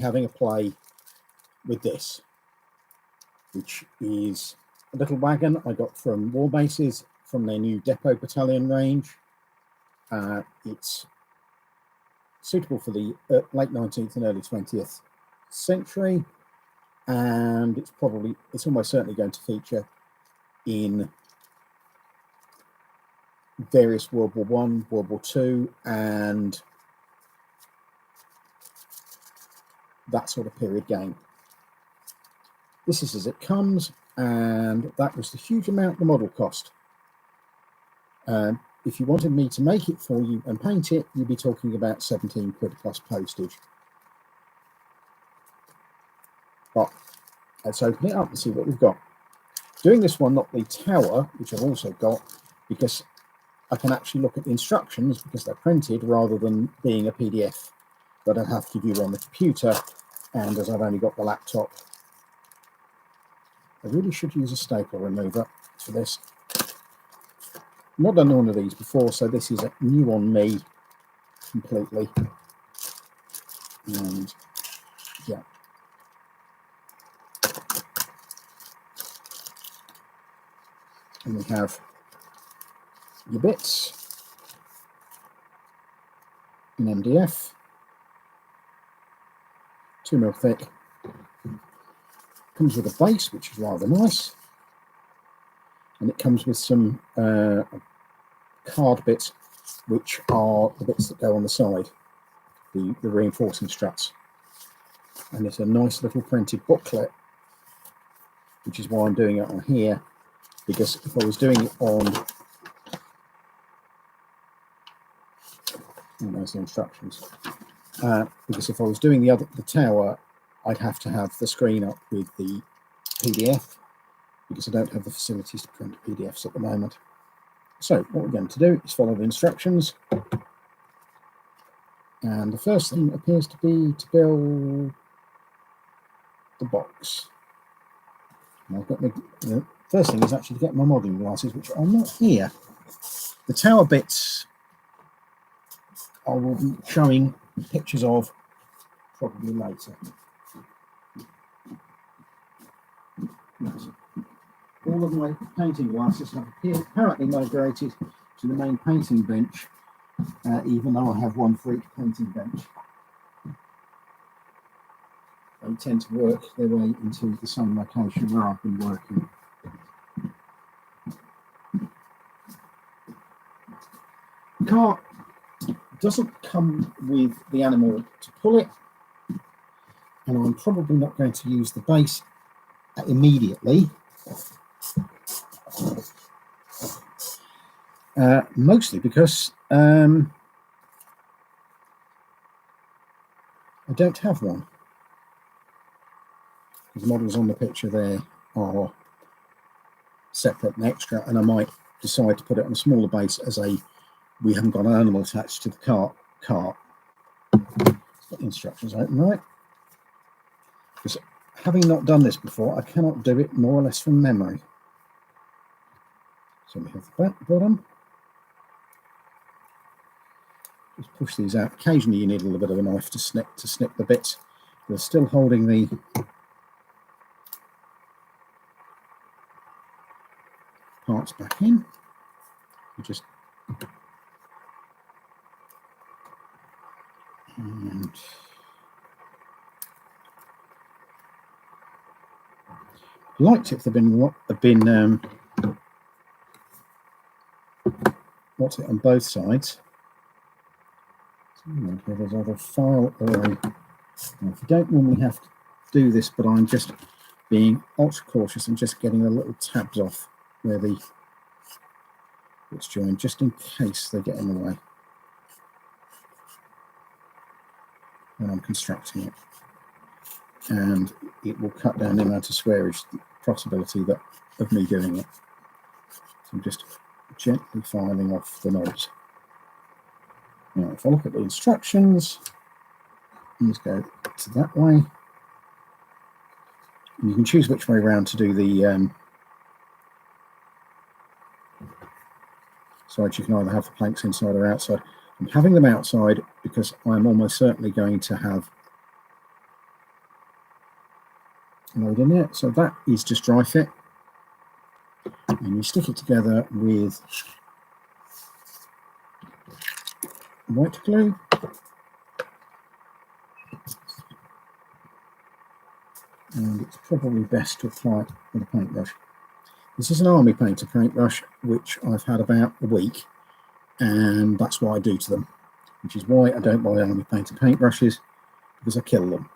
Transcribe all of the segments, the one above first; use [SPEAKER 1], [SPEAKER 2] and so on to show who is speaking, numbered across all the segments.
[SPEAKER 1] having a play with this, which is a little wagon I got from War Bases from their new Depot Battalion range. It's suitable for the late 19th and early 20th century, and it's almost certainly going to feature in various World War I, World War II, and that sort of period game. This is as it comes, and that was the huge amount the model cost. If you wanted me to make it for you and paint it, you'd be talking about 17 quid plus postage. But let's open it up and see what we've got. Doing this one, not the tower, which I've also got, because I can actually look at the instructions because they're printed rather than being a PDF that I have to view on the computer. And as I've only got the laptop, I really should use a staple remover for this. Not done one of these before, so this is new on me completely. And yeah. And we have your bits in MDF, 2 mil thick. Comes with a base, which is rather nice, and it comes with some card bits, which are the bits that go on the side, the reinforcing struts. And it's a nice little printed booklet, which is why I'm doing it on here, because if I was doing it on, there's the instructions, because if I was doing the tower, I'd have to have the screen up with the PDF, because I don't have the facilities to print PDFs at the moment. So what we're going to do is follow the instructions. And the first thing appears to be to build the box. And I've got the first thing is actually to get my modelling glasses, which are not here. The tower bits I will be showing pictures of probably later. All of my painting glasses have apparently migrated to the main painting bench, even though I have one for each painting bench. They tend to work their way into the same location where I've been working. The cart doesn't come with the animal to pull it, and I'm probably not going to use the base immediately. Mostly because I don't have one. The models on the picture there are separate and extra, and I might decide to put it on a smaller base as we haven't got an animal attached to the cart. Got the instructions open, right? Because having not done this before, I cannot do it more or less from memory. So we have the bottom. Just push these out. Occasionally you need a little bit of a knife to snip the bits. We're still holding the parts back in. You just and liked if they've been what's it on both sides. There's either file or if you don't normally have to do this, but I'm just being ultra cautious and just getting the little tabs off where it's joined, just in case they get in the way when I'm constructing it. And it will cut down the amount of swearage possibility of me doing it. So I'm just gently filing off the knobs. Now, if I look at the instructions, let's go to that way. You can choose which way around to do the sides. You can either have the planks inside or outside. I'm having them outside because I'm almost certainly going to have load in there. So that is just dry fit, and you stick it together with white glue. And it's probably best to apply it with a paintbrush. This is an Army Painter paintbrush, which I've had about a week, and that's what I do to them, which is why I don't buy Army Painter paintbrushes, because I kill them.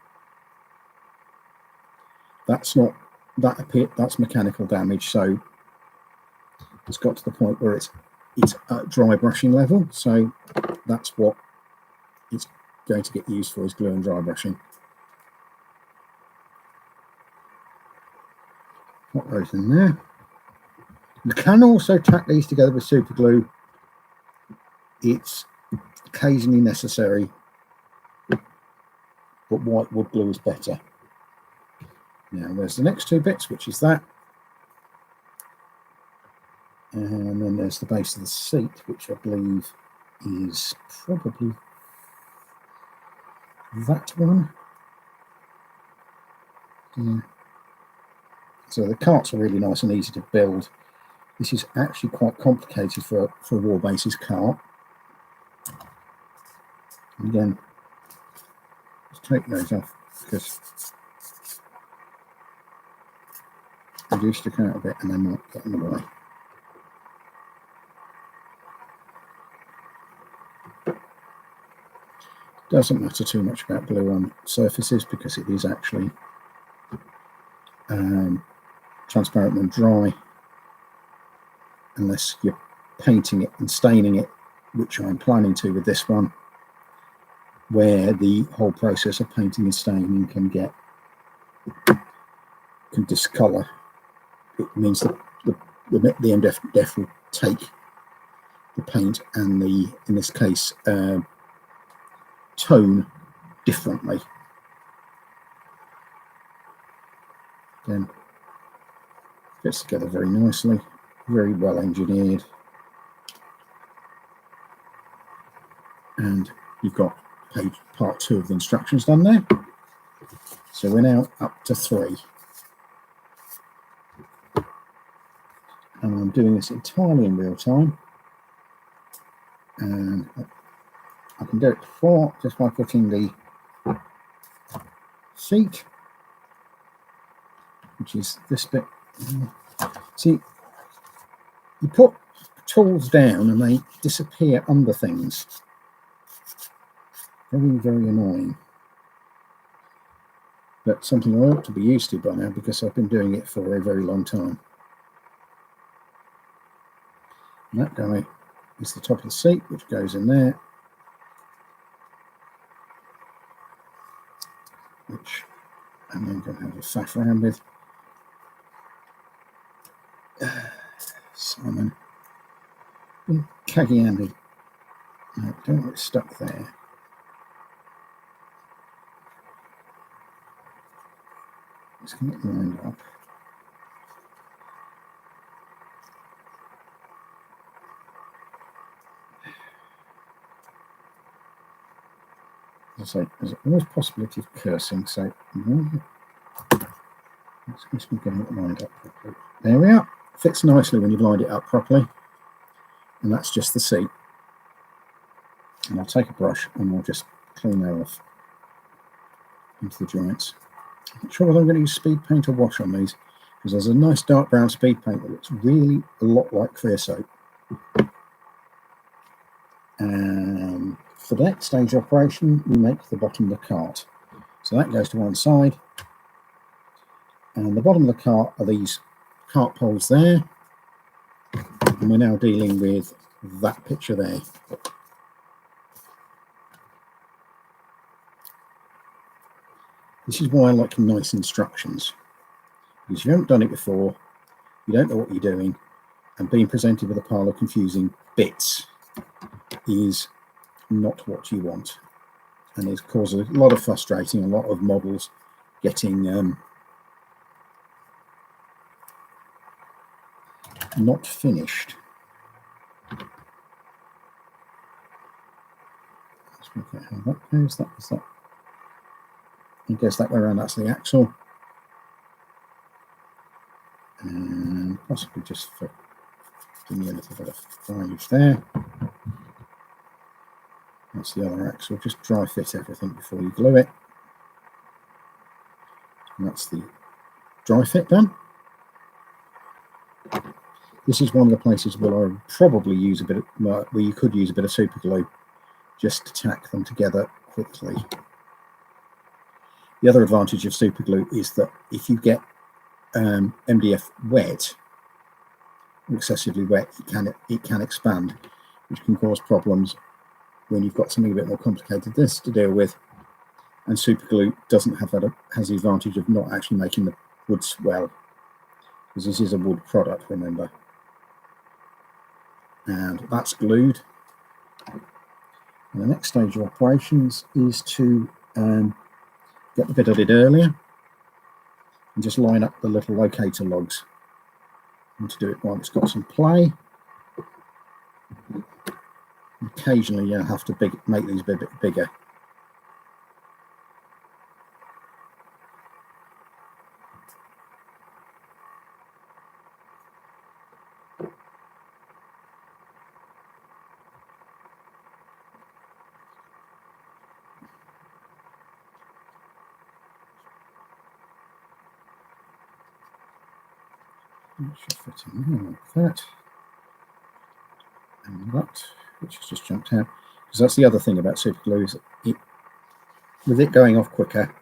[SPEAKER 1] That's not that that's mechanical damage, so it's got to the point where it's at dry brushing level, so that's what it's going to get used for, is glue and dry brushing. Put those in there. You can also tack these together with super glue. It's occasionally necessary, but white wood glue is better. Now there's the next two bits, which is that, and then there's the base of the seat, which I believe is probably that one. Yeah. So the carts are really nice and easy to build. This is actually quite complicated for a war bases cart. And again, just take those off because they do stick out a bit and they might get in the way. Doesn't matter too much about glue on surfaces because it is actually transparent and dry, unless you're painting it and staining it, which I'm planning to with this one, where the whole process of painting and staining can discolor. It means that the MDF will take the paint and in this case, tone differently. Again, fits together very nicely, very well engineered, and you've got part 2 of the instructions done there. So we're now up to 3, and I'm doing this entirely in real time, and I can do it before just by putting the seat, which is this bit. See, you put tools down and they disappear under things. Very, very annoying. But something I ought to be used to by now because I've been doing it for a very long time. And that guy is the top of the seat, which goes in there. Which I'm then going to have a faff around with. Simon. Caggy Andy. No, don't get stuck there. Just going to get lined up. As I say, there's always a possibility of cursing, so let's just get it lined up properly. There we are. Fits nicely when you've lined it up properly. And that's just the seat. And I'll take a brush and I'll just clean that off into the joints. I'm not sure whether I'm going to use speed paint or wash on these, because there's a nice dark brown speed paint that looks really a lot like creosote. And for the next stage operation, we make the bottom of the cart. So that goes to one side. And the bottom of the cart are these cart poles there. And we're now dealing with that picture there. This is why I like nice instructions. Because if you haven't done it before, you don't know what you're doing, and being presented with a pile of confusing bits is not what you want. And it causes a lot of frustrating, a lot of models getting not finished. Let's work out how that goes. That is that. It goes that way around. That's the axle. possibly just for giving you a little bit of foliage there. That's the other axle. Just dry fit everything before you glue it. And that's the dry fit done. This is one of the places where I would probably use a bit of, where you could use a bit of super glue just to tack them together quickly. The other advantage of super glue is that if you get MDF wet, excessively wet, it can expand, which can cause problems when you've got something a bit more complicated than this to deal with. And super glue doesn't have that, has the advantage of not actually making the wood swell, because this is a wood product, remember. And that's glued. And the next stage of operations is to get the bit I did earlier and just line up the little locator logs. And to do it while it's got some play. Occasionally you'll have to make these a bit bigger. That should fit in there like that. And that, which has just jumped out. Because that's the other thing about super glue, is with it going off quicker,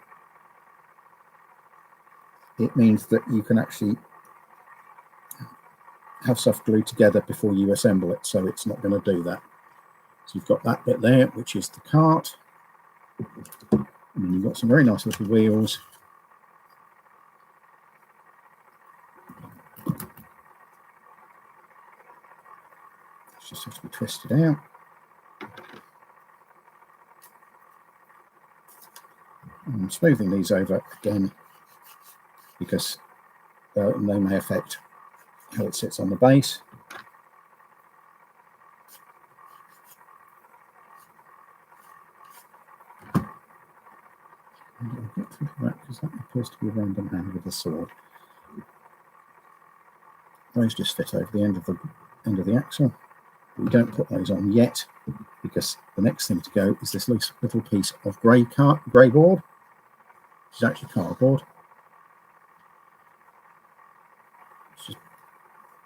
[SPEAKER 1] it means that you can actually have stuff glued together before you assemble it, so it's not going to do that. So you've got that bit there, which is the cart. And then you've got some very nice little wheels. Just have to be twisted out. I'm smoothing these over again because they may affect how it sits on the base. And I'll get through that because that appears to be a random hand with a sword. Those just fit over the end of the axle. We don't put those on yet because the next thing to go is this little piece of grey board, which is actually cardboard.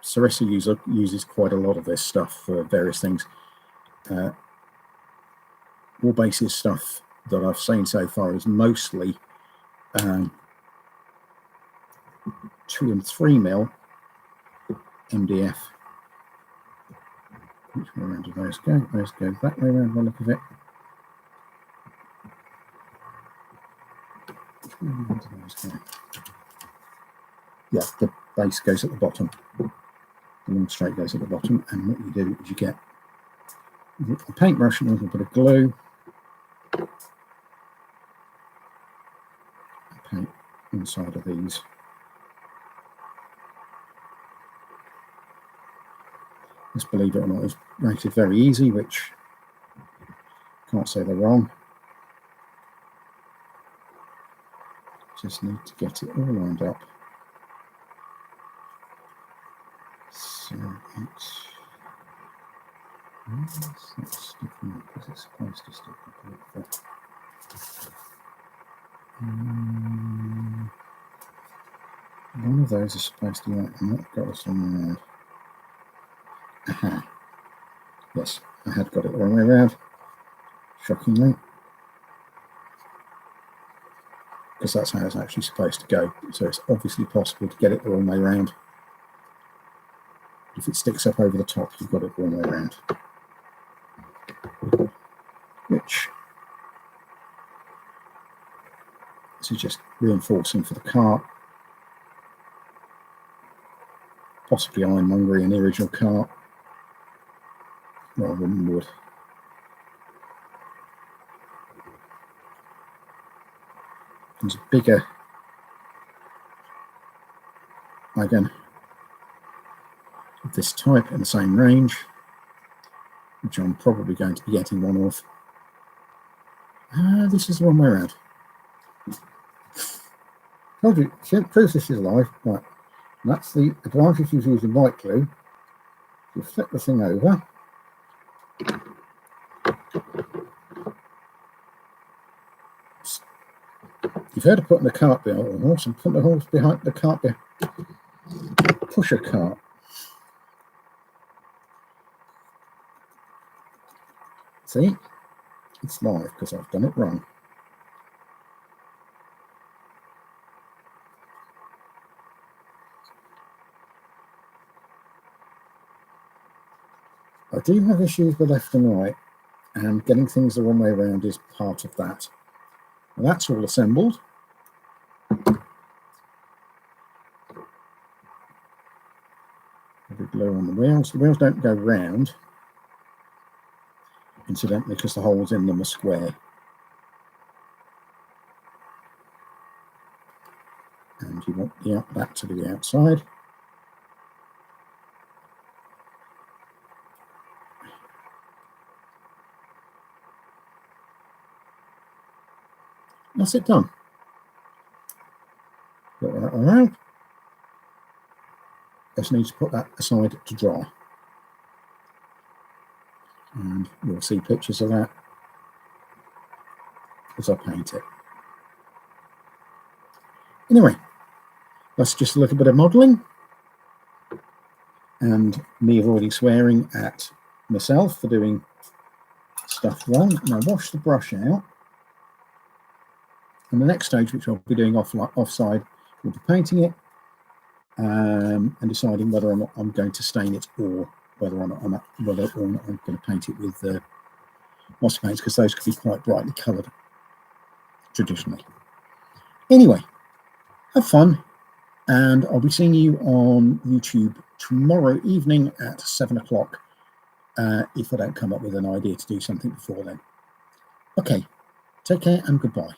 [SPEAKER 1] Sarissa uses quite a lot of this stuff for various things. Wall bases stuff that I've seen so far is mostly 2 and 3 mil MDF. Which way around do those go? Those go that way around by the look of it. Which way around do those go? Yeah, the base goes at the bottom. The long straight goes at the bottom, and what you do is you get a paintbrush and a little bit of glue. Paint inside of these. This, believe it or not, is rated very easy, which can't say they're wrong. Just need to get it all lined up. So it's not sticking up because it's supposed to stick up a little bit. One of those is supposed to work, and that got us on around. Aha. Yes, I had got it the wrong way around, shockingly, because that's how it's actually supposed to go. So it's obviously possible to get it the wrong way around. If it sticks up over the top, you've got it the wrong way around. Which this is just reinforcing for the cart, possibly ironmongery in the original cart rather than wood. There's a bigger wagon of this type in the same range, which I'm probably going to be getting one of. This is the wrong way around. Told you, proof this is alive. Right, And that's the advantage of using white glue. You flip the thing over. You've heard of putting the cart behind the horse and putting the horse behind the cart. Push a cart. See? It's live because I've done it wrong. I do have issues with left and right, and getting things the wrong way around is part of that. Well, that's all assembled. The glue on the wheels. The wheels don't go round, incidentally, because the holes in them are square. And you want that to be the outside. That's it done. Got that around. Just need to put that aside to dry. And you'll see pictures of that as I paint it. Anyway, that's just a little bit of modelling. And me avoiding swearing at myself for doing stuff wrong. And I wash the brush out. And the next stage, which I'll be doing offside, will be painting it and deciding whether or not I'm going to stain it, or whether or not I'm going to paint it with mossy paints, because those could be quite brightly coloured traditionally. Anyway, have fun, and I'll be seeing you on YouTube tomorrow evening at 7 o'clock if I don't come up with an idea to do something before then. Okay, take care and goodbye.